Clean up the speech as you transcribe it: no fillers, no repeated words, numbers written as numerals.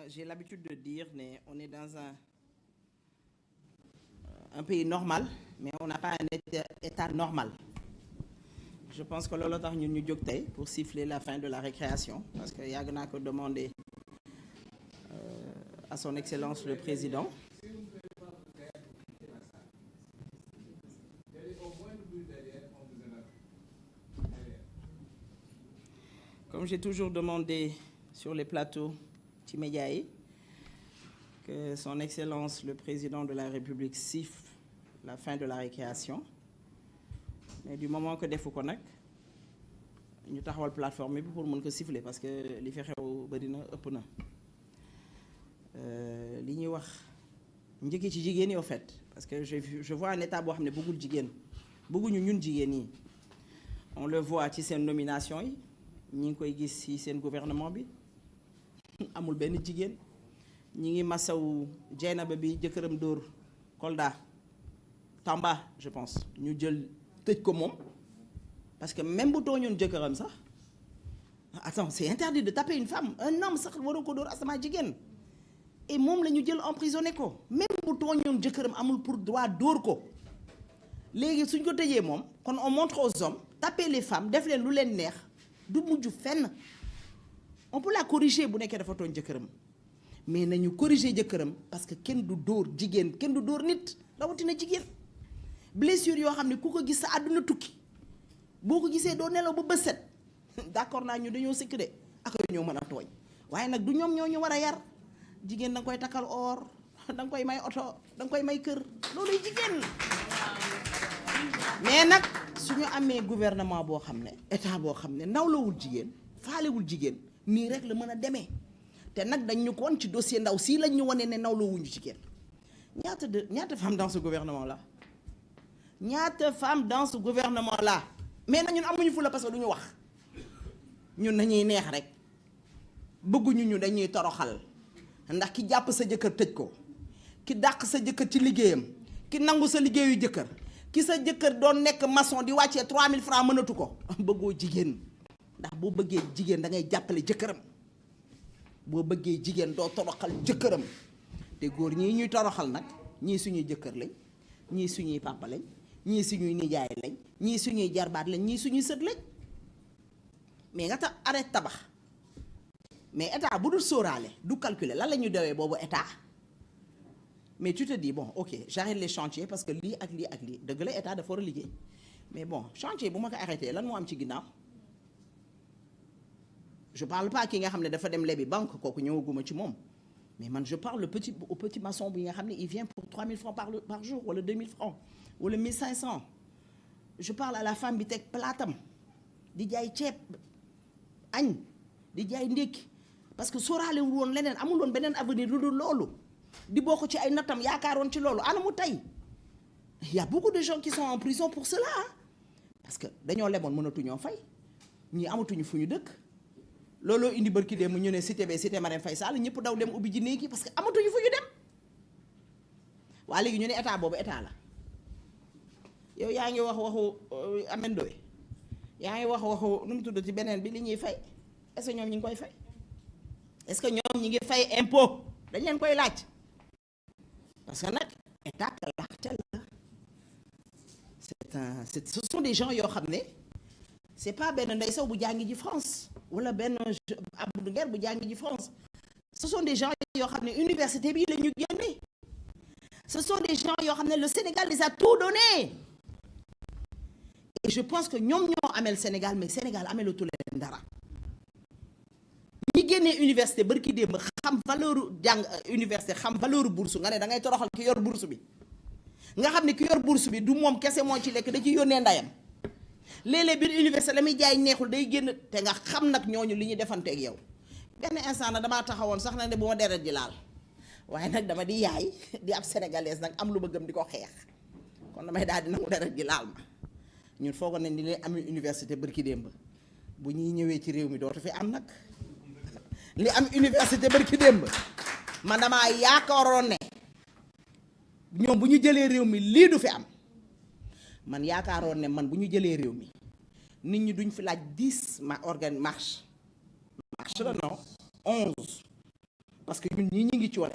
J'ai l'habitude de dire qu'on est dans un pays normal, mais on n'a pas un état normal. Je pense que lolo tax ñun ñu jóg tey pour siffler la fin de la récréation, parce que yàgg naa ko demander à son excellence le président. Comme j'ai toujours demandé sur les plateaux ci médias yi que son excellence le président de la République siffle la fin de la récréation, mais du moment que defu ko nag ñu taxawal plateforme bi pour mën ko siffler, parce que li fi xew bari na ëpp na. Li ñuy wax njëkk ci jigéen yi au fait, parce que je vois un état boo xam ne bëggul jigéen, bëgguñu ñun jigéen yi. On le voit ci seen nomination yi, ñi ngi koy gis ci seen gouvernement bi amul benn jigéen. ñi ngi masawu Dieynaba bi jëkkëram dóor Kolda Tamba je pense ñu jël tëj ko moom, parce que même bu tooñoon jëkkëram sax, attends, c'est interdit de taper une femme, un homme sax waroo ko dóor asama jigéen, et moom la ñu jël emprisonné ko. Même bu tooñoon jëkkëram amul pour droit dóor ko. Léegi suñ ko tëjee moom kon on montre aux hommes, taper les femmes, def leen lu leen neex, du mujj fenn. On peut la corriger bu nekkee dafa tooñ jëkkëram, mais nañu corriger jëkkëram, parce que kenn du dóor jigéen, kenn du dóor nit, rawatina jigéen. Blessure yoo xam ne ku ko gis sa àdduna tukki, boo ko gisee doo nelaw ba bët set. D'accord naa ñu dañoo sikk de ak ñoo mën a tooñ, waaye nag du ñoom ñoo ñu war a yar. Jigéen da nga koy takkal or, da nga koy may oto, da nga koy may kër, looluy jigéen. Mais nag suñu amee gouvernement boo xam ne, état boo xam ne nawlawul jigéen, faalewul jigéen, nii rek la mën a demee. Te nag dañ ñu ko woon ci dossier ndaw sii lañ ñu wane ne nawlawuñu jigéen. ñaata femmes dans ce gouvernement là, ñaata femmes dans ce gouvernement là. Mais nag ñun amuñu fu la, parce que duñu wax. Ñun nañuy neex rek, bëgguñu ñu dañuy toroxal. Ndax ki jàpp sa jëkkër tëj ko, ki dàq sa jëkkër ci liggéeyam, ki nangu sa liggéeyu jëkkër, ki sa jëkkër doon nekk maçon di wàccee 3000 francs mënatu ko. Bëggoo jigéen, ndax boo bëggee jigéen da ngay jàppale jëkkëram. Boo bëggee jigéen doo toroxal jëkkëram. Te góor ñii ñuy toroxal nag, ñii suñuy jëkkër lañ, ñii suñuy papa lañ, ñii suñuy nijaay lañ, ñii suñuy jarbaat lañ, ñii suñuy sët lañ. Mais nga tax arrête tabax. Mais état bu dul sóoraale du calculer lan la ñuy dewee boobu état. Mais tu te dis bon ok j'arrête les chantiers parce que lii ak lii ak lii dëgg la état dafa war a liggéey, mais bon chantier bu ma ko arrêté lan moo am ci ginnaaw. Je parle pas ki nga xam ne dafa dem lebi banque, kooku ñëwaguma ci moom, mais man je parle au petit maçon bi nga xam ne il vient pour 3000 francs par jour, wala 2000 francs wala 1500. Je parle à la femme bi teg plaatam di jaay ceeb añ di jaay ndékki, parce que sóoraale wu woon leneen, amul woon beneen avenir lu dul loolu, di bokk ci ay nattam yaakaaroon ci loolu. Ana mu tey il y a beaucoup de gens qui sont en prison pour cela, parce que dañoo leboon mënatuñoo fay, ñii amatuñu fu ñu dëkk. Looloo indi barki dem ñu ne cité ba cité Marème Faye Sall ñëpp daw dem ubbi ji néegi parce que amatuñu fu ñu dem. waa léegi ñu ne état boobu état la. Yow yaa ngi wax waxu Amendoy, yaa ngi wax waxu nu mu tudd ci beneen bi li ñuy fay, est-ce que ñoom ñi ngi koy fay? Est-ce que ñoom ñi ngi fay impôt? Dañ leen koy laaj, parce que nag état caractère la. Ce sont des gens yoo xam ne c'est pas benn Ndeye Sow bu jàngi ji France wala benn Abdou Nguer bu jàngi ji France. Ce sont des gens yoo xam ne université bi la ñu génne. Ce sont des gens yoo xam ne le Sénégal les a tout donné. Et je pense que ñoom ñoo amel Sénégal, mais Sénégal amelatu leen dara. Ñi génnee université barki démb xam valeur jàng université, xam valeur bourse, nga ne da ngay toroxal ki yor bourse bi. Nga xam ne ki yor bourse bi du moom kese moo ci lekk, da ci yónnee ndayam. Léeg-léeg biir université la muy jaay neexul day génn, te nga xam nag ñooñu li ñu defanteeg yow. Benn instant nag damaa taxawoon sax nag ne bu ma deret ji laal, waaye nag dama di yaay di ab sénégalaise nag am lu ma gëm di ko xeex, kon damay daal di nangu deret ji laal ma. Ñun foogoon nañ ni leen am université barki démb bu ñuy ñëwee ci réew mi dootu fi am nag. Li am université barki démb man damaa yaakaaroon ne ñoom bu ñu jëlee réew mi lii du fi am. Man yaakaaroon ne man bu ñu jëlee réew mi nit ñi duñ fi laaj 10 marche la non 11 parce que ñun ñii ñi ngi ci woon